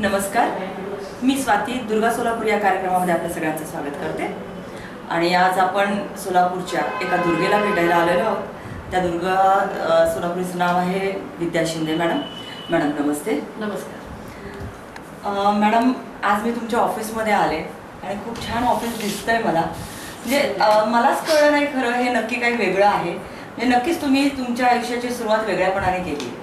नमस्कार, मी स्वाती दुर्गा सोलापूर या कार्यक्रमामध्ये आपल्या सगळ्यांचं स्वागत करते। आणि आज आपण सोलापूरच्या एका दुर्गेला भेटायला आलेलो आहोत। त्या दुर्गा सोलापूरचं नाव आहे विद्या शिंदे मॅडम। मॅडम नमस्ते। नमस्कार मॅडम, आज मी तुमच्या ऑफिसमध्ये आले आणि खूप छान ऑफिस दिसतंय मला। म्हणजे मलाच कळलं नाही खरं हे नक्की काही वेगळं आहे। म्हणजे नक्कीच तुम्ही तुमच्या आयुष्याची सुरुवात वेगळ्यापणाने केली।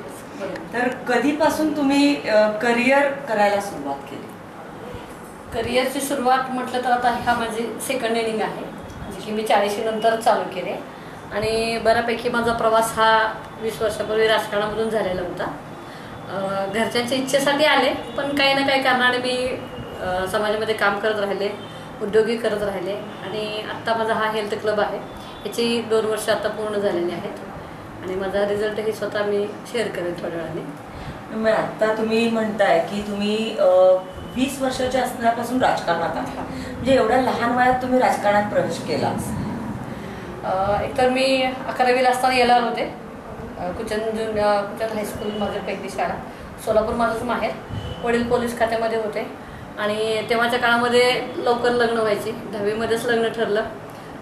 तर कधीपासून तुम्ही करिअर करायला सुरुवात केली? करिअरची सुरुवात म्हटलं तर आता हा माझी सेकंड इनिंग आहे, जे की मी 40 नंतर चालू केले। आणि बऱ्यापैकी माझा प्रवास हा 20 वर्षापूर्वी राजकारणामधून झालेला होता। घरच्यांच्या इच्छेसाठी आले, पण काही ना काही कारणाने मी समाजामध्ये काम करत राहिले, उद्योगी करत राहिले। आणि आत्ता माझा हा हेल्थ क्लब आहे, याची 2 वर्ष आता पूर्ण झालेली आहेत आणि माझा रिझल्टही स्वतः मी शेअर करेन थोड्या वेळाने। मग आता तुम्ही म्हणताय की तुम्ही 20 वर्षाच्या असण्यापासून राजकारणात आहात, म्हणजे एवढ्या लहान वयात तुम्ही राजकारणात प्रवेश केला? एकतर मी 11वीला असताना येणार होते। कुचन हायस्कूल माझी पहिली शाळा, सोलापूर माझंच माहेर। वडील पोलीस खात्यामध्ये होते आणि तेव्हाच्या काळामध्ये लवकर लग्न व्हायची। 10वीमध्येच लग्न ठरलं।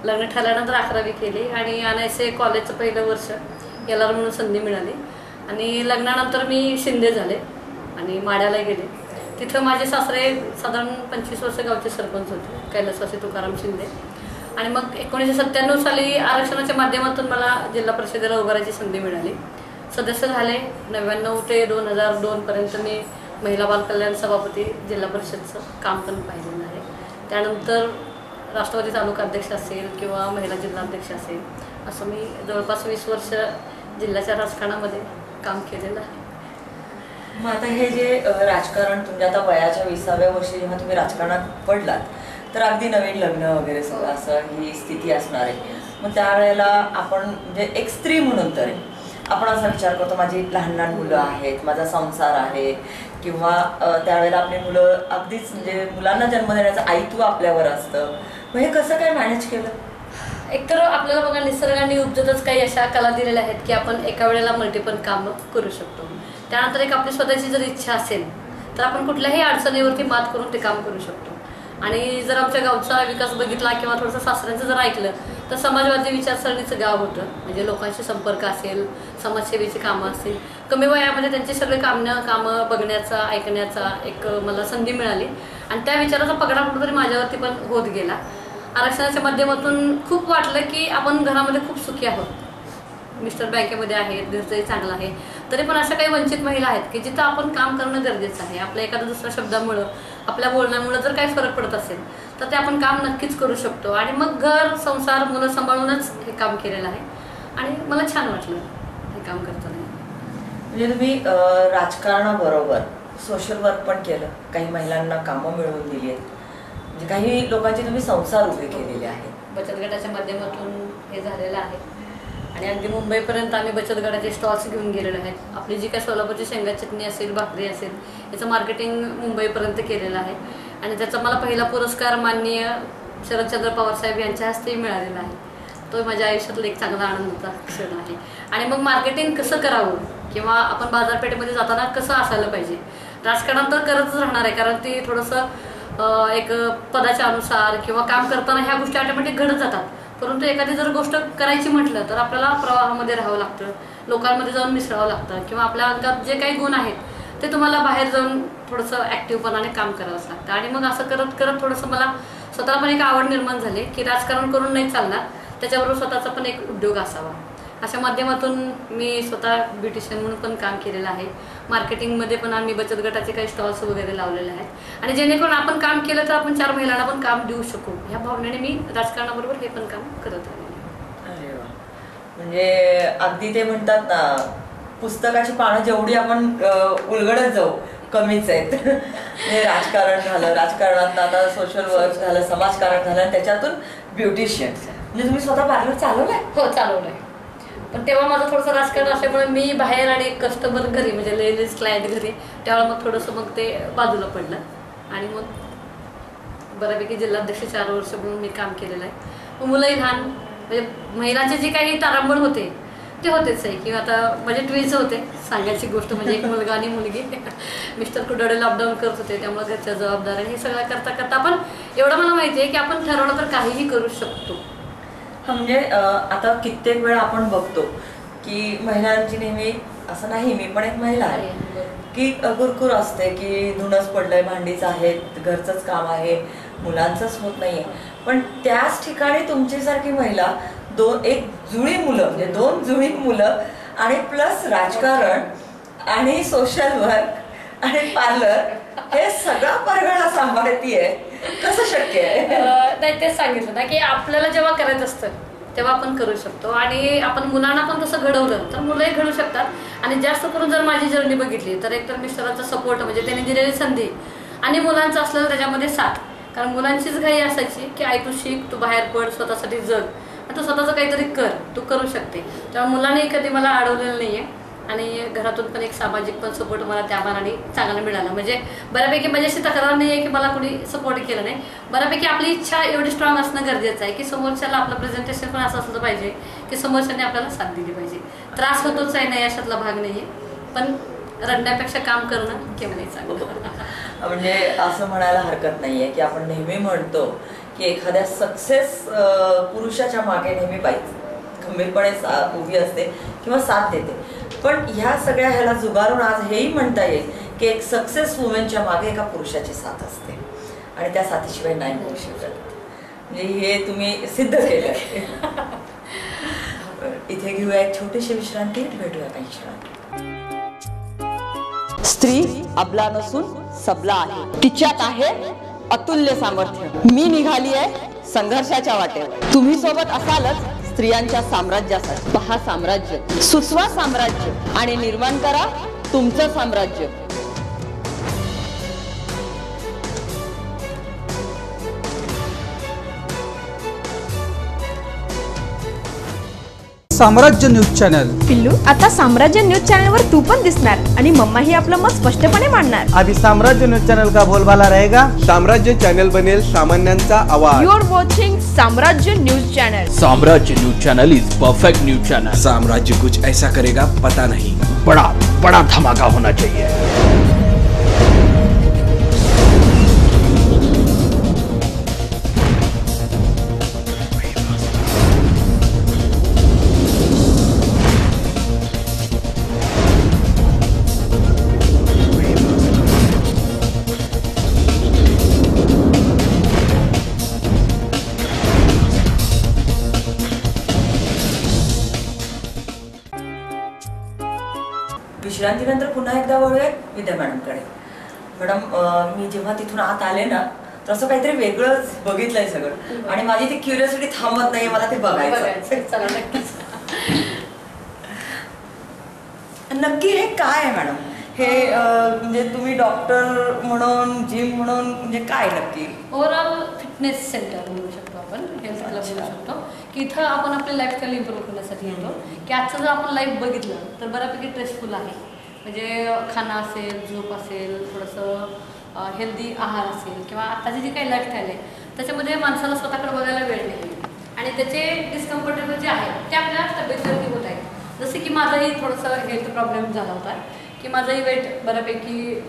लग्न ठरल्यानंतर 11वी केली आणि NSA कॉलेजचं पहिलं वर्ष LR म्हणून संधी मिळाली। आणि लग्नानंतर मी शिंदे झाले आणि माड्याला गेले। तिथं माझे सासरे साधारण 25 वर्ष गावचे सरपंच होते, कैलासवासी तुकाराम शिंदे। आणि मग 1997 साली आरक्षणाच्या माध्यमातून मला जिल्हा परिषदेला उभारायची संधी मिळाली। सदस्य झाले। 99 ते 2002 पर्यंत मी महिला बाल कल्याण सभापती जिल्हा परिषदचं काम पण पाहिलेलं आहे। त्यानंतर राष्ट्रवादी तालुका अध्यक्ष असेल किंवा महिला जिल्हाध्यक्ष असेल, असं मी जवळपास 20 वर्ष जिल्ह्याच्या राजकारणामध्ये काम केलेलं आहे। मग आता हे जे राजकारण तुमच्या आता वयाच्या 20व्या वर्षी जेव्हा तुम्ही राजकारणात पडलात, तर अगदी नवीन लग्न वगैरे सगळं असं ही स्थिती असणार आहे। मग त्यावेळेला आपण म्हणजे एक स्त्री म्हणून तरी आपण असा विचार करतो, माझी लहान लहान मुलं आहेत, माझा संसार आहे, किंवा त्यावेळेला आपली मुलं अगदीच म्हणजे मुलांना जन्म देण्याचं आईत्व आपल्यावर असतं। मग हे कसं काय मॅनेज केलं? एकतर आपल्याला बघा, निसर्गाने उपजतच काही अशा कला दिलेल्या आहेत की आपण एका वेळेला मल्टिपल कामं करू शकतो। त्यानंतर एक आपली स्वतःची जर इच्छा असेल तर आपण कुठल्याही अडचणीवरती मात करून ते काम करू शकतो। आणि जर आमच्या गावचा विकास बघितला किंवा थोडंसं सासऱ्यांचं जर ऐकलं तर समाजवादी विचारसरणीचं गाव होतं। म्हणजे लोकांशी संपर्क असेल, समाजसेवेची कामं असतील, कमी वयामध्ये त्यांची सगळे कामं बघण्याचा ऐकण्याचा एक मला संधी मिळाली आणि त्या विचाराचा पगडा कुठेतरी माझ्यावरती पण होत गेला। आरक्षणाच्या माध्यमातून खूप वाटलं की आपण घरामध्ये खूप सुखी आहोत। मिस्टर बँकेमध्ये आहेत, घरचंही चांगलं आहे, तरी पण अशा काही वंचित महिला आहेत की जिथं आपण काम करणं गरजेचं आहे। आपल्या एखाद्या दुसऱ्या शब्दामुळं, आपल्या बोलण्यामुळं जर काही फरक पडत असेल तर ते आपण काम नक्कीच करू शकतो। आणि मग घर संसार मुलं सांभाळूनच हे काम केलेलं आहे आणि मला छान वाटलं हे काम करताना। म्हणजे तुम्ही राजकारणाबरोबर सोशल वर्क पण केलं, काही महिलांना कामं मिळवून दिली आहेत, म्हणजे काही लोकांचे तुम्ही संसार उभे केलेले आहेत। बचत गटाच्या माध्यमातून हे झालेलं आहे आणि अगदी मुंबईपर्यंत आम्ही बचत गटाचे स्टॉल्स घेऊन गेलेले आहेत। आपली जी काही सोलापूरची शेंगा चटणी असेल, भाकरी असेल, याचं मार्केटिंग मुंबईपर्यंत केलेलं आहे आणि त्याचा मला पहिला पुरस्कार माननीय शरदचंद्र पवार साहेब यांच्या हस्ते मिळालेला आहे। तो माझ्या आयुष्यातला एक चांगला आनंदाचा क्षण आहे। आणि मग मार्केटिंग कसं करावं किंवा आपण बाजारपेठेमध्ये जाताना कसं असायला पाहिजे, राजकारण तर करतच राहणार आहे, कारण ते थोडंसं एक पदाच्या अनुसार किंवा काम करताना ह्या गोष्टी ऑटोमॅटिक घडत जातात। परंतु एखादी जर गोष्ट करायची म्हटलं तर आपल्याला प्रवाहामध्ये राहावं लागतं, लोकांमध्ये जाऊन मिसळावं लागतं, किंवा आपल्या अंगात जे काही गुण आहेत ते तुम्हाला बाहेर जाऊन थोडंसं ॲक्टिव्हपणाने काम करावंच लागतं। आणि मग असं करत करत थोडंसं मला स्वतःला पण एक आवड निर्माण झाली की राजकारण करून नाही चालणार, त्याच्याबरोबर स्वतःचा पण एक उद्योग असावा। अशा माध्यमातून मी स्वतः ब्युटिशियन म्हणून पण काम केलेलं आहे। मार्केटिंगमध्ये पण आम्ही बचत गटाचे काही स्टॉल्स वगैरे लावलेले आहेत आणि जेणेकरून आपण काम केलं तर आपण 4 महिलांना पण काम देऊ शकू, ह्या भावनेने मी राजकारणाबरोबर हे पण काम करत आहे। अरे वा, म्हणजे अगदी ते म्हणतात ना, पुस्तकाची पानं जेवढी आपण उलगडत जाऊ कमीच आहेत। म्हणजे राजकारण झालं, राजकारणात आता सोशल वर्क झालं, समाजकारण झालं, आणि त्याच्यातून ब्युटिशियन। म्हणजे तुम्ही स्वतः पार्लर चालवलंय? हो, चालवलंय। पण तेव्हा माझं थोडंसं राजकारण असल्यामुळे मी बाहेर आणि कस्टमर घरी, म्हणजे लेडीज क्लायंट घरी, त्यावेळेला मग थोडंसं मग ते बाजूला पडलं आणि मग बऱ्यापैकी जिल्हाध्यक्ष 4 वर्ष म्हणून मी काम केलेलं आहे। मुलंही लहान, म्हणजे महिलांचे जे काही तारांबळ होते ते होतेच आहे किंवा आता माझे ट्विन्स होते, सांगायची गोष्ट म्हणजे एक मुलगा आणि मुलगी. मिस्टर कुडाळे अपडाऊन करत होते, त्यामुळे घरच्या जबाबदाऱ्या हे सगळं करता करता आपण एवढं मला माहिती आहे की आपण ठरवलं तर काहीही करू शकतो. म्हणजे आता कित्येक वेळा आपण बघतो की महिलांची नेहमी, असं नाही, मी पण एक महिला आहे, की गुरकुर असते की धुणंच पडलंय, भांडीच आहेत, घरचंच काम आहे, मुलांचंच होत नाहीये. पण त्याच ठिकाणी तुमच्यासारखी महिला एक जुळी मुलं, म्हणजे 2 जुळी मुलं आणि प्लस राजकारण आणि सोशल वर्क आणि पार्लर, हे सगळा परगणा सांभाळतीये. कसं शक्य आहे? नाही, तेच सांगितलं ना की आपल्याला जेव्हा करायचं असतं तेव्हा आपण करू शकतो आणि आपण मुलांना पण तसं घडवलं तर मुलंही घडू शकतात. आणि जास्त करून जर माझी जर्नी बघितली तर एकतर मिस्टरांचा सपोर्ट म्हणजे त्यांनी दिलेली संधी आणि मुलांचं असलेलं त्याच्यामध्ये साथ. कारण मुलांचीच घाई असायची की आई तू शिक, तू बाहेर पड, स्वतःसाठी जग, तू स्वतःचं काहीतरी कर, तू करू शकते. त्यामुळे मुलांनी कधी मला अडवलेलं नाही आहे आणि घरातून पण एक सामाजिक पण सपोर्ट मला त्या मानाने चांगला मिळाला. म्हणजे बऱ्यापैकी माझ्याशी तक्रार नाही आहे की मला कोणी सपोर्ट केलं नाही. बऱ्यापैकी आपली इच्छा एवढी स्ट्रॉंग असणं गरजेचं आहे की समोरच्याला आपलं प्रेझेंटेशन पण असं असलं पाहिजे की समोरच्याने आपल्याला साथ दिली पाहिजे. त्रास होतोच आहे, नाही अशातला भाग नाही आहे, पण रडण्यापेक्षा काम करणं केव्हाही चांगलं. म्हणजे असं म्हणायला हरकत नाहीये की आपण नेहमी म्हणतो की एखाद्या सक्सेस पुरुषाच्या मागे नेहमी बाई खंबीरपणे उभी असते किंवा साथ देते. पण ह्या सगळ्या ह्याला जुगारून आज हेही म्हणता येईल की एक सक्सेस वुमेनच्या मागे एका पुरुषाची साथ असते आणि त्या साथीशिवाय नाही होऊ शकत. म्हणजे हे तुम्ही सिद्ध केलं. इथे घेऊया एक छोटीशी विश्रांती, भेटूया काही क्षणात. स्त्री अबला नसून सबला आहे, तिच्यात आहे अतुल्य सामर्थ्य. मी निघाली आहे संघर्षाच्या वाटेवर. तुम्ही सोबत असालच स्त्रियांच्या साम्राज्यासाठी. पहा साम्राज्य, सुचवा साम्राज्य आणि निर्माण करा तुमचं साम्राज्य. साम्राज्य न्यूज चॅनल. पिल्लू, आता साम्राज्य न्यूज चॅनलवर तू पण दिसणार आणि मम्मा ही आपलं मत स्पष्टपणे मांडणार. अभी साम्राज्य न्यूज चॅनल का बोलबाला रहेगा. साम्राज्य चॅनल बनेल सामान्यांचा आवाज. यू आर वॉचिंग साम्राज्य न्यूज चॅनल. साम्राज्य news channel is perfect news channel. साम्राज्य कुछ ऐसा करेगा पता नहीं, बड़ा बड़ा धमाका होना चाहिए. विश्रांतीनंतर पुन्हा एकदा वळूया विद्या मॅडमकडे. मॅडम, मी जेव्हा तिथून आत आले ना तर असं काहीतरी वेगळंच बघितलंय सगळं आणि माझी ती क्युरियोसिटी थांबत नाहीये, मला ते बघायचं. नक्की हे काय आहे मॅडम? हे म्हणजे तुम्ही डॉक्टर म्हणून, जिम म्हणून, म्हणजे काय नक्की? ओव्हरऑल फिटनेस सेंटर म्हणू शकतो आपण, हेल्थ क्लब म्हणू शकतो की इथं आपण आपली लाईफस्टाईल इम्प्रूव्ह करण्यासाठी येतो. की आजचं जर आपण लाईफ बघितलं तर बऱ्यापैकी स्ट्रेसफुल आहे. म्हणजे खाणं असेल, झोप असेल, थोडंसं हेल्दी आहार असेल किंवा आत्ताची जी काही लाईफस्टाईल आहे त्याच्यामध्ये माणसाला स्वतःकडे बघायला वेळ नाही आणि त्याचे डिस्कम्फर्टेबल जे आहे ते आपल्या तब्येतीवरती होत आहे. जसे की माझाही थोडंसं हेल्थ प्रॉब्लेम झाला होता की माझंही वेट बऱ्यापैकी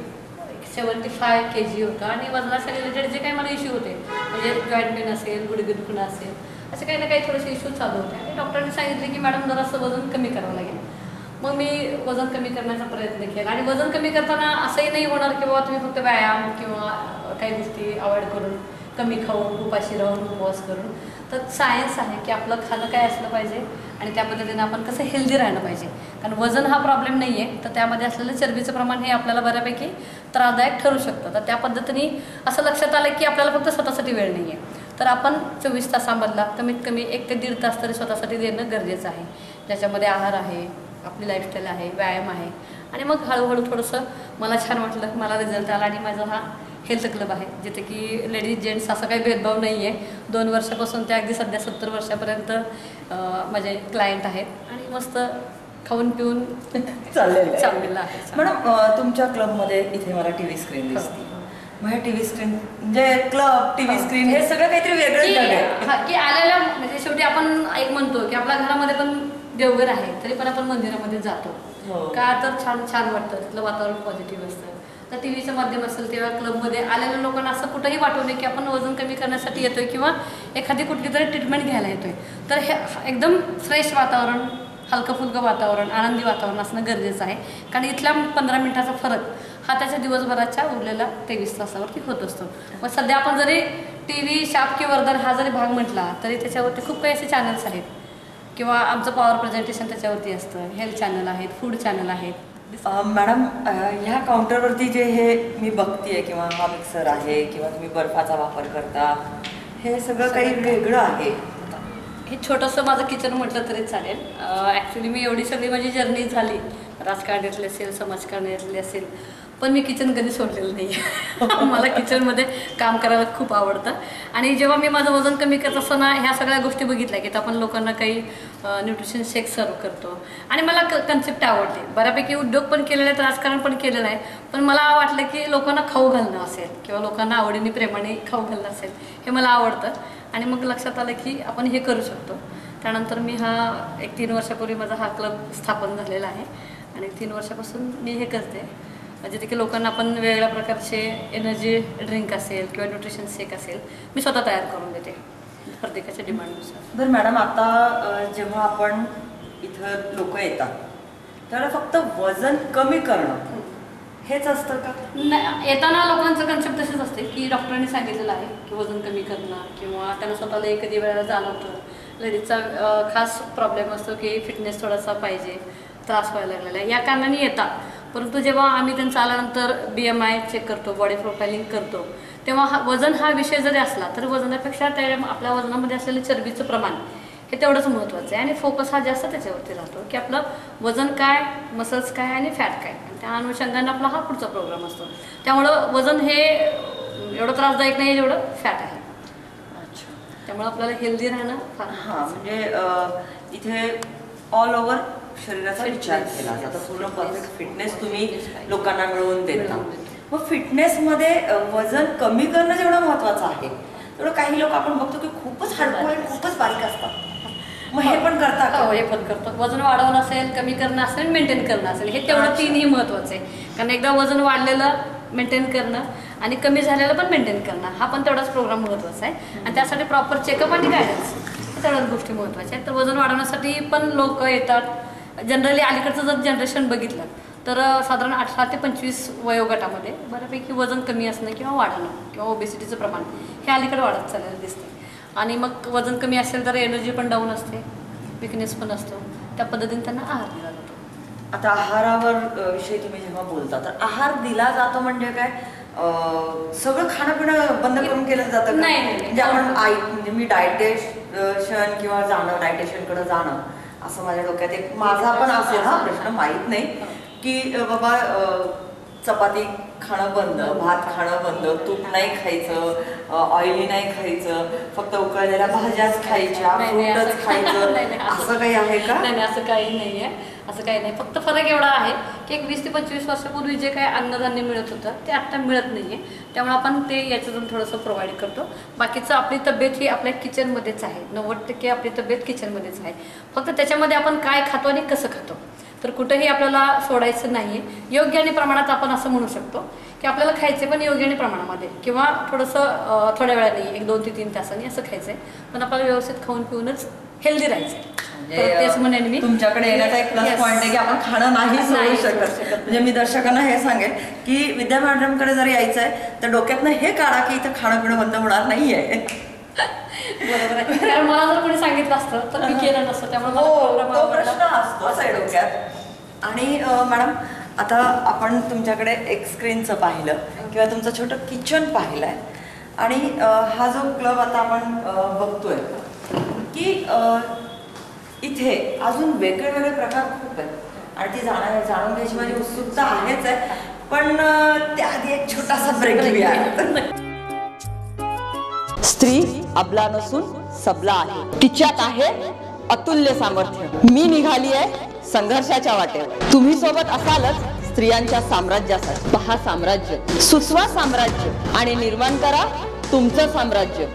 75 kg होता आणि वजनाच्या रिलेटेड जे काही मला इश्यू होते म्हणजे जॉईंट पेन असेल, गुडघे दुखणं असेल, असे काही ना काही थोडेसे इश्यूज चालू होते आणि डॉक्टरांनी सांगितले की मॅडम जरासं वजन कमी करावं लागेल. मग मी वजन कमी करण्याचा प्रयत्न केला आणि वजन कमी करताना असंही नाही होणार की बाबा तुम्ही फक्त व्यायाम किंवा काही गोष्टी अवॉइड करून, कमी खाऊन, उपाशी राहून, उपवास करून. तर सायन्स आहे की आपलं खाणं काय असलं पाहिजे आणि त्या पद्धतीने आपण कसं हेल्दी राहिलं पाहिजे. कारण वजन हा प्रॉब्लेम नाही आहे, तर त्यामध्ये असलेलं चरबीचं प्रमाण हे आपल्याला बऱ्यापैकी त्रासदायक ठरू शकतं. तर त्या पद्धतीने असं लक्षात आलं की आपल्याला फक्त स्वतःसाठी वेळ नाही आहे, तर आपण 24 तासांमधला कमीत कमी 1 ते 1.5 तास तरी स्वतःसाठी देणं गरजेचं आहे. ज्याच्यामध्ये आहार आहे, आपली लाईफस्टाईल आहे, व्यायाम आहे आणि मग हळूहळू थोडंसं मला छान वाटलं, मला रिझल्ट आला आणि माझा हा हेल्थ क्लब आहे जिथे की लेडीज जेंट्स असा काही भेदभाव नाही आहे. 2 वर्षापासून ते अगदी सध्या 70 वर्षापर्यंत माझे क्लायंट आहेत आणि मस्त खाऊन पिऊन चाललेलं आहे. मॅडम, तुमच्या क्लबमध्ये इथे मला टीव्ही स्क्रीन दिसते. मग हे टीव्ही स्क्रीन म्हणजे क्लब, टीव्ही स्क्रीन हे सगळं काहीतरी वेगळं आहे की आलेल्या म्हणजे शेवटी आपण एक म्हणतो की आपल्या घरामध्ये पण देवघर आहे तरी पण आपण मंदिरामध्ये जातो. हो. का तर छान छान वाटतं, तिथलं वातावरण पॉझिटिव्ह असतं. तर टी व्हीचं माध्यम असेल तेव्हा क्लबमध्ये आलेल्या लोकांना असं कुठंही वाटू नये की आपण वजन कमी करण्यासाठी येतोय किंवा एखादी कुठली तरी ट्रीटमेंट घ्यायला येतोय. तर हे एकदम फ्रेश वातावरण, हलकं फुलकं वातावरण, आनंदी वातावरण असणं गरजेचं आहे. कारण इथला 15 मिनिटाचा फरक हा त्याच्या दिवसभराच्या उरलेला 23 तासावरती होत असतो. मग सध्या आपण जरी टी व्ही, शाप वर्धन हा जरी भाग म्हटला तरी त्याच्यावरती खूप काही असे चॅनल्स आहेत किंवा आमचं पॉवर प्रेझेंटेशन त्याच्यावरती असतं, हेल्थ चॅनल आहेत, फूड चॅनल आहेत. मॅडम, ह्या काउंटरवरती जे हे मी बघतीये किंवा हा मिक्सर आहे किंवा तुम्ही बर्फाचा वापर करता, हे सगळं काही वेगळं आहे. हे छोटंसं माझं किचन म्हटलं तरी चालेल. ॲक्च्युली मी एवढी सगळी माझी जर्नी झाली, राजकारणातली असेल, समाजकारणातली असेल, पण मी किचन कधी सोडलेलं नाही आहे. मला किचनमध्ये काम करायला खूप आवडतं. आणि जेव्हा मी माझं वजन कमी करत असताना ह्या सगळ्या गोष्टी बघितल्या की आपण लोकांना काही न्यूट्रिशन शेक सर्व करतो आणि मला कन्सेप्ट आवडते. बऱ्यापैकी उद्योग पण केलेले आहेत, राजकारण पण केलेलं आहे, पण मला वाटलं की लोकांना खाऊ घालणं असेल किंवा लोकांना आवडीने प्रेमाने खाऊ घालणं असेल हे मला आवडतं. आणि मग लक्षात आलं की आपण हे करू शकतो. त्यानंतर मी एक 3 वर्षापूर्वी माझा हा क्लब स्थापन झालेला आहे आणि 3 वर्षापासून मी हे करते. म्हणजे की लोकांना आपण वेगवेगळ्या प्रकारचे एनर्जी ड्रिंक असेल किंवा न्यूट्रिशन शेक असेल मी स्वतः तयार करून देते प्रत्येकाच्या डिमांडनुसार. बरं मॅडम, आता जेव्हा आपण इथं लोक येतात तर फक्त वजन कमी करणं हेच असतं का? नाही, येताना लोकांचं कन्सेप्ट तसेच असते की डॉक्टरांनी सांगितलेलं आहे की वजन कमी करणं किंवा त्यांना स्वतःला एखादी वेळेला जाणवतं. लेडीजचा खास प्रॉब्लेम असतो की फिटनेस थोडासा पाहिजे, त्रास व्हायला लागलेला आहे, या कारणाने येतात. परंतु जेव्हा आम्ही त्यांचं आल्यानंतर BMI चेक करतो, बॉडी प्रोफायलिंग करतो, तेव्हा वजन हा विषय जरी असला तर वजनापेक्षा आपल्या वजनामध्ये असलेलं चरबीचं प्रमाण हे तेवढंच महत्त्वाचं आहे आणि फोकस हा जास्त त्याच्यावरती राहतो की आपलं वजन काय, मसल्स काय आणि फॅट काय. त्या अनुषंगाने आपला हा पुढचा प्रोग्राम असतो. त्यामुळं वजन हे एवढं त्रासदायक नाही जेवढं फॅट आहे. अच्छा. त्यामुळे आपल्याला हेल्दी राहणं फार. हां, म्हणजे इथे ऑल ओव्हर शरीराचा विचार केला जातो. पूर्ण परफेक्ट फिटनेस तुम्ही लोकांना मिळवून देता. मग फिटनेसमध्ये वजन कमी करणं जेवढं महत्त्वाचं आहे तेवढं काही लोक आपण बघतो की खूपच हडकू आणि खूपच बारीक असतात. मग हे पण करता का? हो, हे पण करतो. वजन वाढवणं असेल, कमी करणं असेल, मेंटेन करणं असेल, हे तेवढं तीनही महत्त्वाचं आहे. कारण एकदा वजन वाढलेलं मेंटेन करणं आणि कमी झालेलं पण मेंटेन करणं हा पण तेवढाच प्रोग्राम महत्त्वाचा आहे. आणि त्यासाठी प्रॉपर चेकअप आणि गायडन्स हे तेवढ्याच गोष्टी महत्त्वाच्या आहेत. तर वजन वाढवण्यासाठी पण लोक येतात. जनरली अलीकडचं जर जनरेशन बघितलं तर साधारण 18 ते 25 वयोगटामध्ये बऱ्यापैकी वजन कमी असणं किंवा वाढणं किंवा ओबेसिटीचं प्रमाण हे अलीकडे वाढत चाललेलं दिसते. आणि मग वजन कमी असेल तर एनर्जी पण डाऊन असते, विकनेस पण असतो. त्या पद्धतीने त्यांना आहार दिला जातो. आता आहारावर विषयी तुम्ही जेव्हा बोलता तर आहार दिला जातो म्हणजे काय, सगळं खाणं पिणं बंद करून केलं जातं? नाही. म्हणजे आपण म्हणजे मी डायटेशन किंवा डायटेशनकडे जाणं असं माझ्या डोक्यात एक माझा पण असेल हा प्रश्न, माहीत नाही की बाबा चपाती खाणं बंद, भात खाणं बंद, तूप नाही खायचं, ऑइली नाही खायचं, फक्त उकळलेल्या भाज्याच खायच्या, फ्रूटच खायचं, असं काही आहे का? नाही, असं काही नाही आहे. असं काही नाही. फक्त फरक एवढा आहे की एक 20 ते 25 वर्षापूर्वी जे काही अन्नधान्य मिळत होतं ते आत्ता मिळत नाही आहे. त्यामुळे आपण ते याच्यातून थोडंसं प्रोव्हाइड करतो. बाकीचं आपली तब्येत ही आपल्या किचनमध्येच आहे. 90% आपली तब्येत किचनमध्येच आहे. फक्त त्याच्यामध्ये आपण काय खातो आणि कसं खातो तर कुठेही आपल्याला सोडायचं नाही आहे. योग्य आणि प्रमाणात आपण असं म्हणू शकतो की आपल्याला खायचे पण योग्य आणि प्रमाणामध्ये किंवा थोडंसं थोड्या वेळाने 1, 2 ते 3 तासांनी असं खायचं आहे. पण आपल्याला व्यवस्थित खाऊन पिऊनच हेल्दी राहायचं आहे. तेच म्हणेन मी, तुमच्याकडे येण्याचा एक प्लस पॉईंट आहे की आपण खाणं नाही सोडू शकत. म्हणजे मी दर्शकांना हे सांगेल की विद्या मॅडमकडे जर यायचं आहे तर डोक्यातनं हे काढा की इथं खाणं पिणं बंद होणार नाहीये. बरोबर आहे. कारण मला जर कोणी सांगितलं असतं तर मी केलं नसतं. त्यामुळे तो प्रश्न असतोच आहे डोक्यात. आणि मॅडम, आता आपण तुमच्याकडे एक स्क्रीनचं पाहिलं किंवा तुमचं छोटं किचन पाहिलं आहे आणि हा जो क्लब आता आपण बघतोय की इथे अजून वेगळे वेगळे प्रकार खूप आहेत आणि ती जाणून घ्यायची माझी उत्सुकता आहेच आहे. पण त्याआधी एक छोटासा ब्रेक घेऊया. स्त्री अबला नसून सबला आहे, तिच्यात आहे अतुल्य सामर्थ्य. मी निघाली आहे संघर्षाच्या वाटेवर. तुम्ही सोबत असालच स्त्रियांच्या साम्राज्यासाठी. पहा साम्राज्य, सुचवा साम्राज्य आणि निर्माण करा तुमचं साम्राज्य.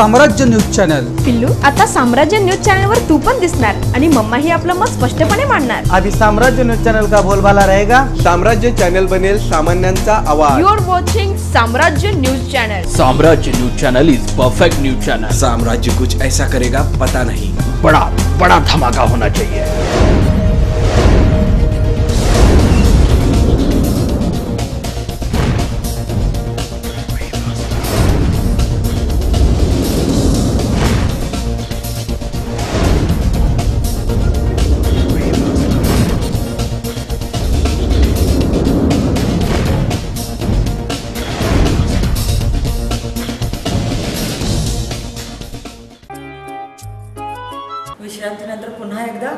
साम्राज्य न्यूज चॅनल. पिल्लू, आता साम्राज्य न्यूज चॅनल वर तू पण दिसणार आणि मम्मा ही आपलं मत स्पष्टपणे मांडणार. अभी साम्राज्य न्यूज चॅनल का बोलबाला रहेगा. साम्राज्य चॅनल बनेल सामान्यांचा आवाज. यू आर वॉचिंग साम्राज्य न्यूज चॅनल. साम्राज्य news channel is perfect news channel. साम्राज्य कुछ ऐसा करेगा पता नहीं. बड़ा बड़ा धमाका होना चाहिए. विश्रांतीनंतर पुन्हा एकदा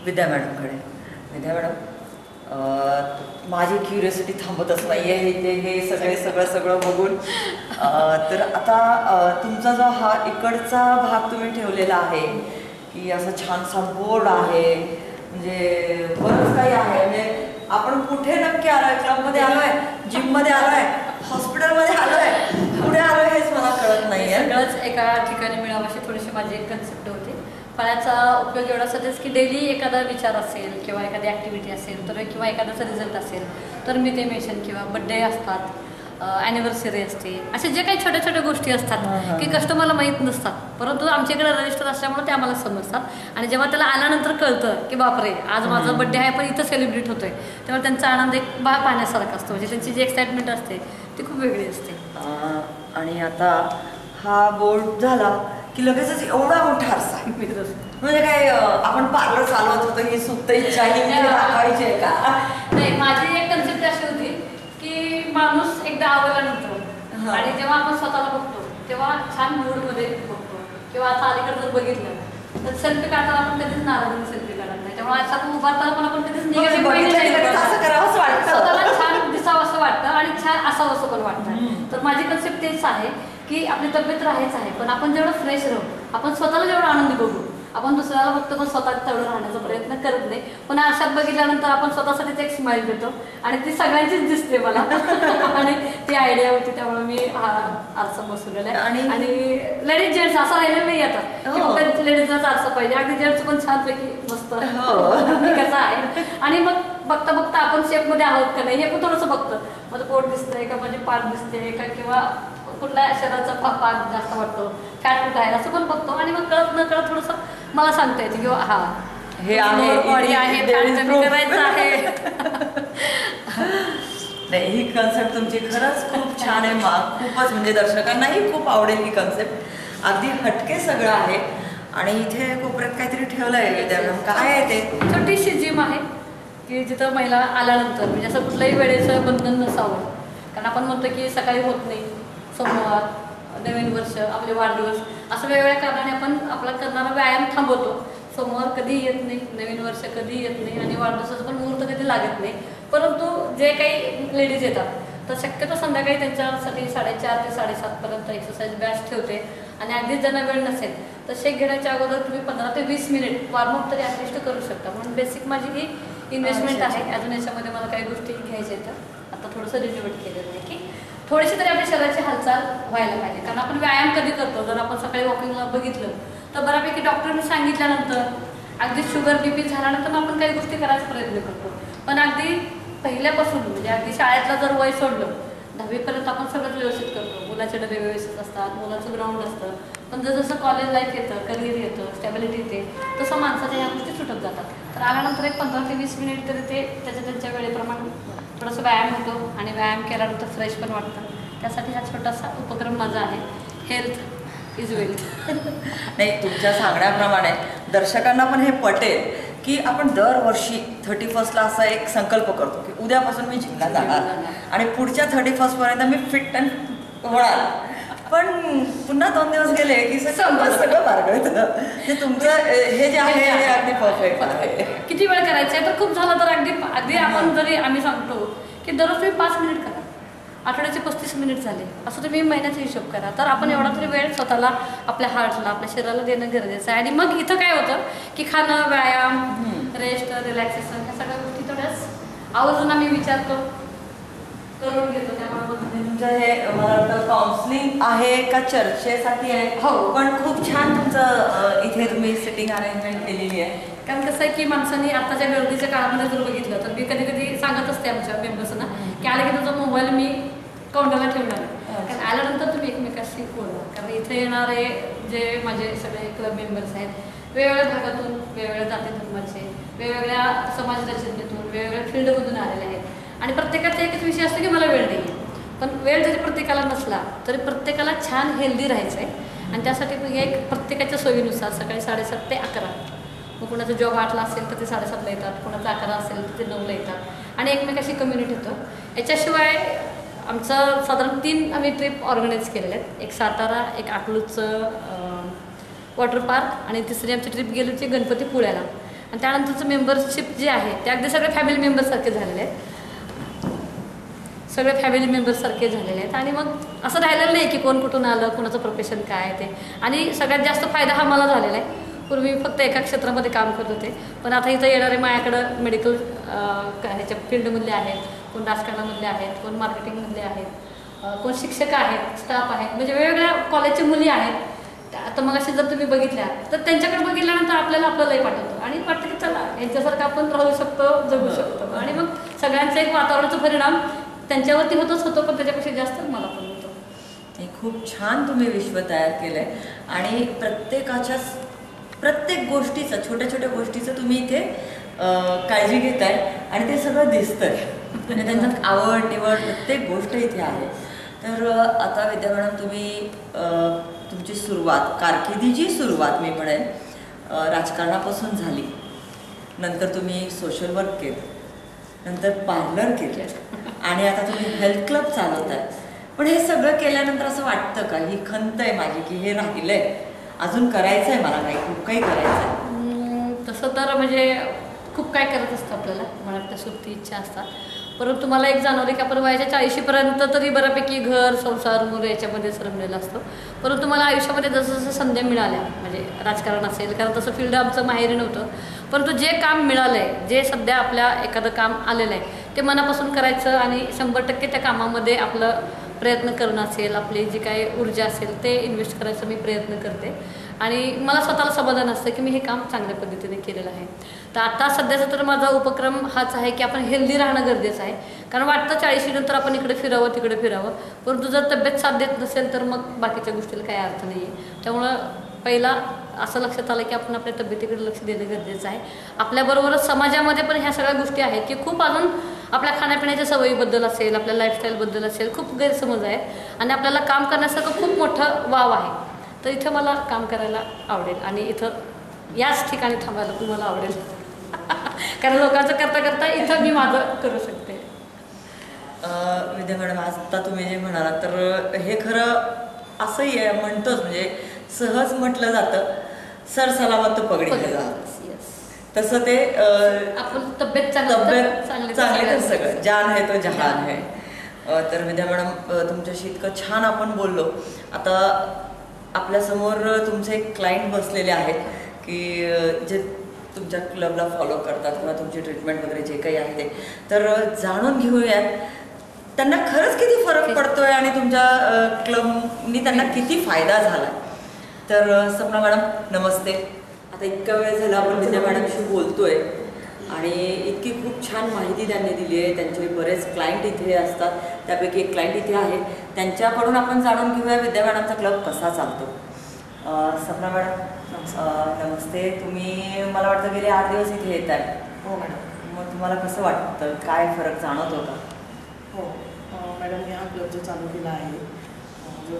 विद्या मॅडमकडे. विद्या मॅडम, माझी क्युरियोसिटी थांबतच नाही आहे हे सगळं बघून. तर आता तुमचा जो हा इकडचा भाग तुम्ही ठेवलेला आहे की असा छानसा बोर्ड आहे, म्हणजे बरंच काही आहे. म्हणजे आपण कुठे नक्की आलोय? क्लबमध्ये आलोय, जिममध्ये आलोय, हॉस्पिटलमध्ये आलोय, कुठे आलोय हेच मला कळत नाही आहे. सगळंच एका ठिकाणी मिळावं अशी थोडीशी माझी एक कन्सेप्ट होती. फळाचा उपयोग एवढासाच की डेली एखादा विचार असेल किंवा एखादी ॲक्टिव्हिटी असेल तर किंवा एखाद्याचा रिझल्ट असेल तर मी ते मेन्शन, किंवा बड्डे असतात, ॲनिव्हर्सरी असते, असे जे काही छोट्या छोट्या गोष्टी असतात की कस्टमरला माहीत नसतात, परंतु आमच्या इकडे रजिस्टर असल्यामुळे ते आम्हाला समजतात. आणि जेव्हा त्याला आल्यानंतर कळतं की बापरे आज माझा बड्डे आहे पण इथं सेलिब्रेट होतोय, तेव्हा त्यांचा आनंद एक पाहण्यासारखा असतो. म्हणजे त्यांची जी एक्साइटमेंट असते ती खूप वेगळी असते. आणि आता हा बोर्ड झाला की लगेचच एवढा मोठा आरसा. म्हणजे काय आपण पार्लर चालवत होतो ही सुप्त इच्छा ही दाखवायची आहे का? नाही, माझी एक कन्सेप्ट अशी होती की माणूस एकदा आवडल्यानंतर आणि जेव्हा आपण स्वतःला बघतो तेव्हा छान मूडमध्ये बघतो. किंवा आता अलीकडे जर बघितलं तर सेल्फी काढताना आपण कधीच नाराजून सेल्फी काढत नाही. त्यामुळे अशा उभारताना पण आपण कधीच असं वाटतं, स्वतःला छान दिसावं असं वाटतं आणि छान असावं असं पण वाटतं. तर माझी कन्सेप्ट तेच आहे की आपली तब्येत राहायचं आहे, पण आपण जेवढं फ्रेश राहू, आपण स्वतःला जेवढं आनंदी बघू, आपण दुसऱ्याला बघतो पण स्वतः तेवढं राहण्याचा प्रयत्न करत नाही. पण आरशात बघितल्यानंतर आपण स्वतःसाठीच एक स्माईल देतो आणि ती सगळ्यांचीच दिसते मला. आणि ती आयडिया होती त्यामुळे मी हा आरसा बसवलेला आहे. आणि लेडीज जेंट्स असं राहिलं नाही आता की लेडीजचाच आरसा पाहिजे, अगदी जेंट्स पण छानपैकी मस्त कसं आहे. आणि मग बघता बघता आपण शेपमध्ये आहोत का नाही हे पण थोडंसं बघतं. माझं पोट दिसतंय का, माझी पाठ दिसते का, किंवा कुठल्या शरीराचा भाग जास्त वाटतो, फॅट कुठं आहे असं पण बघतो. आणि मग कळत न कळत थोडंसं मला सांगता येते की हा हे आहे, बॉडी आहे, फॅट कमी करायचं आहे. नाही, ही कन्सेप्ट तुमची खरंच खूप छान आहे. खूपच म्हणजे दर्शकांनाही खूप आवडेल ही कन्सेप्ट. अगदी हटके सगळं आहे. आणि इथे कोपऱ्यात काहीतरी ठेवलं आहे, काय आहे ते? छोटीशी जिम आहे की जिथं महिला आल्यानंतर म्हणजे असं कुठल्याही वेळेचं बंधन नसावं. कारण आपण म्हणतो की सकाळी होत नाही, सोमवार, नवीन वर्ष, आपले वाढदिवस, असं वेगवेगळ्या कारणाने आपण आपला करणारा व्यायाम थांबवतो. सोमवार कधी येत नाही, नवीन वर्ष कधी येत नाही आणि वाढदिवसाचं पण मुहूर्त कधी लागत नाही. परंतु जे काही लेडीज येतात तर शक्यतो संध्याकाळी त्यांच्यासाठी 4:30 ते 7:30पर्यंत एक्सरसाइज बॅच ठेवते. आणि अगदीच ज्यांना वेळ नसेल तर शेक घेण्याच्या अगोदर तुम्ही 15 ते 20 मिनिट वॉर्मअप तरी ॲटलिस्ट करू शकता. म्हणून बेसिक माझी ही इन्व्हेस्टमेंट आहे. अजून याच्यामध्ये मला काही गोष्टी घ्यायच्या आहेत, आता थोडंसं रिन्युएट केलेलं आहे की थोडीशी तरी आपल्या शरीराची हालचाल व्हायला पाहिजे. कारण आपण व्यायाम कधी करतो, जर आपण सकाळी वॉकिंगला बघितलं तर बऱ्यापैकी डॉक्टरने सांगितल्यानंतर अगदी शुगर बीपी झाल्यानंतर आपण काही गोष्टी करायचा प्रयत्न करतो. पण अगदी पहिल्यापासून म्हणजे अगदी शाळेतलं जर वय सोडलं 10वीपर्यंत आपण सगळंच व्यवस्थित करतो. मुलाचे डबे व्यवस्थित असतात, मुलाचं ग्राउंड असतं. पण जसं कॉलेज लाईफ येतं, करिअर येतं, स्टॅबिलिटी येते, तसं माणसाच्या ह्या गोष्टी सुटत जातात. तर आल्यानंतर एक 15 ते 20 मिनिट तरी ते त्यांच्या वेळेप्रमाणे थोडंसं व्यायाम होतो. आणि व्यायाम केल्यानंतर फ्रेश पण वाटतं. त्यासाठी हा छोटासा उपक्रम माझा आहे, हेल्थ इज वेल्थ. नाही, तुमच्या सांगण्याप्रमाणे दर्शकांना पण हे पटेल की आपण दरवर्षी 31ला असा एक संकल्प करतो की उद्यापासून मी जिमला जाणार आणि पुढच्या 31 पर्यंत मी फिट अँड होणार. पण पुन्हा 2 दिवस गेले की सगळं बारगळतं. हे तुमचं हे जे आहे हे अगदी परफेक्ट आहे. किती वेळ करायचं आहे तर खूप झालं तर अगदी आपण जरी आम्ही सांगतो की दररोज तुम्ही 5 मिनिट करा, आठवड्याचे 35 मिनिट झाले असं तुम्ही महिन्याचा हिशोब करा. तर आपण एवढा तरी वेळ स्वतःला, आपल्या हार्टला, आपल्या शरीराला देणं गरजेचं आहे. आणि मग इथं काय होतं की खाणं, व्यायाम, रेस्ट, रिलॅक्सेशन ह्या सगळ्या गोष्टी थोड्याच आवर्जून आम्ही विचारतो करून घेतो. त्यामुळे मग तुमचं हे मला वाटतं काउन्सिलिंग आहे का चर्चेसाठी आहे? हो. पण खूप छान तुमचं इथे तुम्ही सिटिंग अरेंजमेंट केलेली आहे. कारण कसं आहे की माणसांनी आताच्या गर्दीच्या काळामध्ये जर बघितलं तर मी कधी कधी सांगत असते आमच्या मेंबर्सना की आलं की तुझा मोबाईल मी काउंटरला ठेवणार आहे. कारण आल्यानंतर तुम्ही एकमेकाशी बोला. कारण इथे येणारे जे माझे सगळे क्लब मेंबर्स आहेत वेगवेगळ्या भागातून, वेगवेगळ्या जाती धर्माचे, वेगवेगळ्या समाज रचनेतून, वेगवेगळ्या फील्डमधून आलेले आहेत. आणि प्रत्येकाचा एकच विषय असतो की मला वेळ नाही आहे. पण वेळ जरी प्रत्येकाला नसला तरी प्रत्येकाला छान हेल्दी राहायचं आहे. आणि त्यासाठी मग एक प्रत्येकाच्या सोयीनुसार सकाळी 7:30 ते 11. मग कुणाचा जॉब 8ला असेल तर ते 7:30ला येतात, कुणाचा 11 असेल तर ते 9ला येतात आणि एकमेकाशी कम्युनिटी होतं. याच्याशिवाय आमचं साधारण 3 आम्ही ट्रिप ऑर्गनाईज केलेल्या आहेत. एक सातारा, एक अकलूजचं वॉटर पार्क आणि तिसरी आमची ट्रिप गेली होती गणपतीपुळ्याला. आणि त्यानंतरचं मेंबरशिप जे आहे ते अगदी सगळे फॅमिली मेंबर्ससारखे झालेले आहेत. सगळे फॅमिली मेंबर्ससारखे झालेले आहेत. आणि मग असं राहिलेलं नाही की कोण कुठून आलं, कोणाचं प्रोफेशन काय आहे ते. आणि सगळ्यात जास्त फायदा हा मला झालेला आहे. पूर्वी फक्त एका क्षेत्रामध्ये काम करत होते, पण आता इथं येणारे माझ्याकडं मेडिकल ह्याच्या फील्डमधले आहेत, कोण राजकारणामधले आहेत, कोण मार्केटिंगमधले आहेत, कोण शिक्षक आहेत, स्टाफ आहेत, म्हणजे वेगवेगळ्या कॉलेजच्या मुली आहेत. आता मग असे जर तुम्ही बघितल्या तर त्यांच्याकडे बघितल्यानंतर आपल्याला आपलं लई पाठवतो आणि वाटतं की चला यांच्यासारखं आपण राहू शकतो, जगू शकतो. आणि मग सगळ्यांचा एक वातावरणाचा परिणाम त्यांच्यावरती होतच होतो, पण त्याच्यापेक्षा जास्त मला पण होतो. खूप छान तुम्ही विश्व तयार केलं आहे. आणि प्रत्येक गोष्टीचं, छोट्या छोट्या गोष्टीचं तुम्ही इथे काळजी घेताय आणि ते सगळं दिसतंय. म्हणजे त्यांच्यात आवड निवड प्रत्येक गोष्ट इथे आहे. तर आता विद्या मॅडम तुम्ही तुमची सुरुवात, कारकिर्दीची सुरुवात मी म्हणेन राजकारणापासून झाली. नंतर तुम्ही सोशल वर्क केलं, नंतर पार्लर केलं आणि आता तुम्ही हेल्थ क्लब चालवताय. पण हे सगळं केल्यानंतर असं वाटतं का, ही खंत आहे माझी की हे राहिलंय, अजून करायचं आहे मला, काही खूप काही करायचं आहे? तसं तर म्हणजे खूप काय करत असतं आपल्याला, मनात सुप्ती इच्छा असतात. परंतु मला एक जाणवलं की आपण वयाच्या 40पर्यंत तरी बऱ्यापैकी घर, संसार, मुलं याच्यामध्येच रमलेला असतो. परंतु मला आयुष्यामध्ये जसं जसं संधी मिळाल्या, म्हणजे राजकारण असेल, कारण तसं फील्ड आमचं माहेरी नव्हतं, परंतु जे काम मिळालं आहे, जे सध्या आपल्या एखादं काम आलेलं आहे ते मनापासून करायचं आणि 100% त्या कामामध्ये आपलं प्रयत्न करणं असेल, आपली जी काही ऊर्जा असेल ते इन्व्हेस्ट करायचा मी प्रयत्न करते. आणि मला स्वतःला समाधान असतं की मी हे काम चांगल्या पद्धतीने केलेलं आहे. तर आता सध्याचा तर माझा उपक्रम हाच आहे की आपण हेल्दी राहणं गरजेचं आहे. कारण वाटतं 40 नंतर आपण इकडे फिरावं, तिकडे फिरावं, परंतु जर तब्येत साथ देत नसेल तर मग बाकीच्या गोष्टीला काही अर्थ नाही आहे. त्यामुळं पहिला असं लक्षात आलं की आपण आपल्या तब्येतीकडे लक्ष देणं गरजेचं आहे. आपल्याबरोबरच समाजामध्ये पण ह्या सगळ्या गोष्टी आहेत की खूप अजून आपल्या खाण्यापिण्याच्या सवयीबद्दल असेल, आपल्या लाईफस्टाईलबद्दल असेल खूप गैरसमज आहेत आणि आपल्याला काम करण्यासारखं खूप मोठं वाव आहे. तर इथं मला काम करायला आवडेल आणि इथं याच ठिकाणी थांबायला पण मला आवडेल. कारण लोकांचं करता करता इथं मी माझं करू शकते. विद्या मॅडम, आता तुम्ही जे म्हणालात तर हे खरं असंही आहे, म्हणतोच म्हणजे सहज म्हटलं जातं सरसलामत पगडी घाला. तसं ते आपण तब्येत चांगली तर सगळं जान आहे तो जहान आहे. तर विद्या मॅडम, तुमच्याशी इतकं छान आपण बोललो. आता आपल्यासमोर तुमचे एक क्लायंट बसलेले आहेत की जे तुमच्या क्लबला फॉलो करतात किंवा तुमची ट्रीटमेंट वगैरे जे काही आहे ते. तर जाणून घेऊयात त्यांना खरंच किती फरक पडतोय आणि तुमच्या क्लबनी त्यांना किती फायदा झाला. तर सपना मॅडम नमस्ते. आता इतका वेळ झाला आपण विद्या मॅडमशी बोलतोय आणि इतकी खूप छान माहिती त्यांनी दिली आहे. त्यांचे बरेच क्लायंट इथे असतात, त्यापैकी एक क्लायंट इथे आहे, त्यांच्याकडून आपण जाणून घेऊया विद्या मॅडमचा क्लब कसा चालतो. सपना मॅडम नमस्ते. तुम्ही मला वाटतं गेले 8 दिवस इथे येत आहे. हो मॅडम. मग तुम्हाला कसं वाटतं, काय फरक जाणवतो का? हो मॅडम, या क्लब जो चालू केला आहे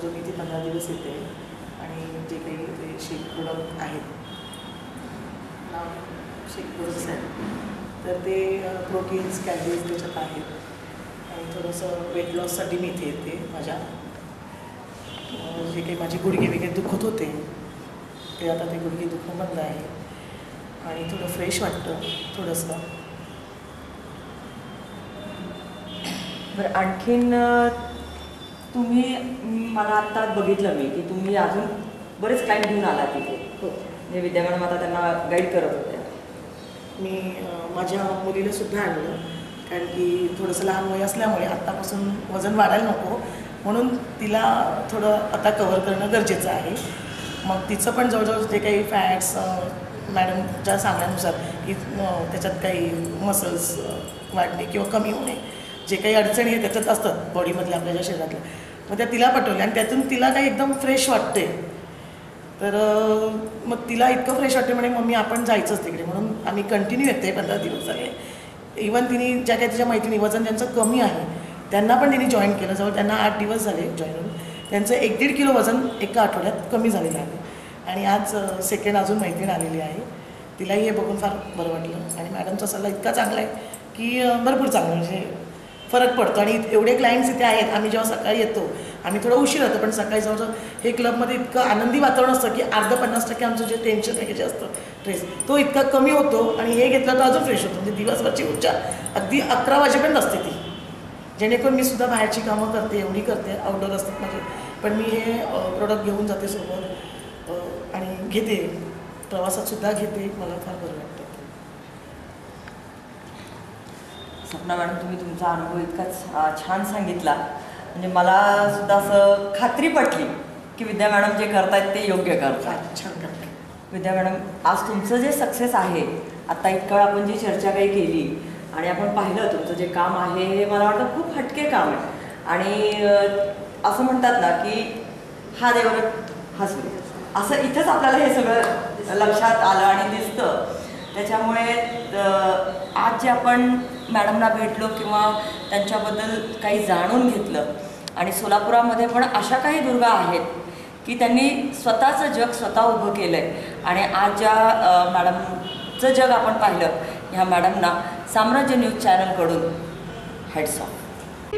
जो मी इथे 15 दिवस येते आणि जे काही ते शेक प्रोडक्ट आहेत, शेक प्रोडक्ट्स आहेत, तर ते प्रोटीन्स कॅलरीज त्याच्यात आहेत आणि थोडंसं वेट लॉससाठी मी इथे येते. माझ्या जे काही माझी गुडघे वगैरे दुखत होते ते आता ते गुडघे दुखणं बंद आहे आणि थोडं फ्रेश वाटतं थोडंसं. बरं, आणखीन तुम्ही मला आत्ता बघितलं मी की तुम्ही अजून बरेच क्लायंट घेऊन आला तिथे. हो, म्हणजे विद्या मॅडम आता त्यांना गाईड करत होत्या. मी माझ्या मुलीला सुद्धा आणलं कारण की थोडंसं लहान वय असल्यामुळे आत्तापासून वजन वाढायला नको, म्हणून तिला थोडं आता कव्हर करणं गरजेचं आहे. मग तिचं पण जवळजवळ जे काही फॅट्स मॅडमच्या सांगण्यानुसार की त्याच्यात काही मसल्स वाढणे किंवा कमी होणे, जे काही अडचणी त्याच्यात असतात बॉडीमधल्या आपल्या ज्या शरीरातल्या, मग त्या तिला पटवल्या आणि त्यातून तिला काही एकदम फ्रेश वाटते. तर मग तिला इतकं फ्रेश वाटते म्हणे मम्मी आपण जायचंच तिकडे, म्हणून आम्ही कंटिन्यू येते 15 दिवस झाले. इवन तिने ज्या काही तिच्या मैत्रिणी वजन ज्यांचं कमी आहे त्यांना पण तिने जॉईन केलं. जवळ त्यांना 8 दिवस झाले जॉईन होऊन. त्यांचं 1-1.5 किलो वजन एका आठवड्यात कमी झालेलं आहे. आणि आज सेकंड अजून मैत्रीण आलेली आहे, तिलाही हे बघून फार बरं वाटलं. आणि मॅडमचा सल्ला इतका चांगला आहे की भरपूर चांगलं म्हणजे फरक पडतो. आणि एवढे क्लायंट्स इथे आहेत, आम्ही जेव्हा सकाळी येतो आम्ही थोडं उशीर होतो, पण सकाळी जवळजवळ हे क्लबमध्ये इतकं आनंदी वातावरण असतं की 50% आमचं जे टेन्शन आहे जे असतं स्ट्रेस तो इतका कमी होतो. आणि हे घेतलं तर अजून फ्रेश होतो. म्हणजे दिवसभरची ऊर्जा अगदी 11 वाजेपर्यंत असते ती. जेणेकरून मी सुद्धा बाहेरची कामं करते, एवढी करते, आउटडोर असतात माझे, पण मी हे प्रोडक्ट घेऊन जाते सोबत आणि घेते, प्रवासात सुद्धा घेते. मला फार बरं वाटतं. सपना मॅडम, तुम्ही तुमचा अनुभव इतकाच छान सांगितला, म्हणजे मला सुद्धा असं खात्री पटली की विद्या मॅडम जे करतायत ते योग्य करतात. छान करते विद्या मॅडम, आज तुमचं जे सक्सेस आहे, आता इतकं वेळ आपण जी चर्चा काही केली आणि आपण पाहिलं तुमचं जे काम आहे हे मला वाटतं खूप हटके काम आहे. आणि असं म्हणतात ना की हा देवर हसू, असं इथंच आपल्याला हे सगळं लक्षात आलं आणि दिसतं. त्याच्यामुळे आज जे आपण मॅडमना भेटलो किंवा त्यांच्याबद्दल काही जाणून घेतलं, आणि सोलापुरामध्ये पण अशा काही दुर्गा आहेत की त्यांनी स्वतःचं जग स्वतः उभं केलं आहे. आणि आज ज्या मॅडमचं जग आपण पाहिलं, ह्या मॅडमना साम्राज्य न्यूज चॅनलकडून हेड्स ऑफ.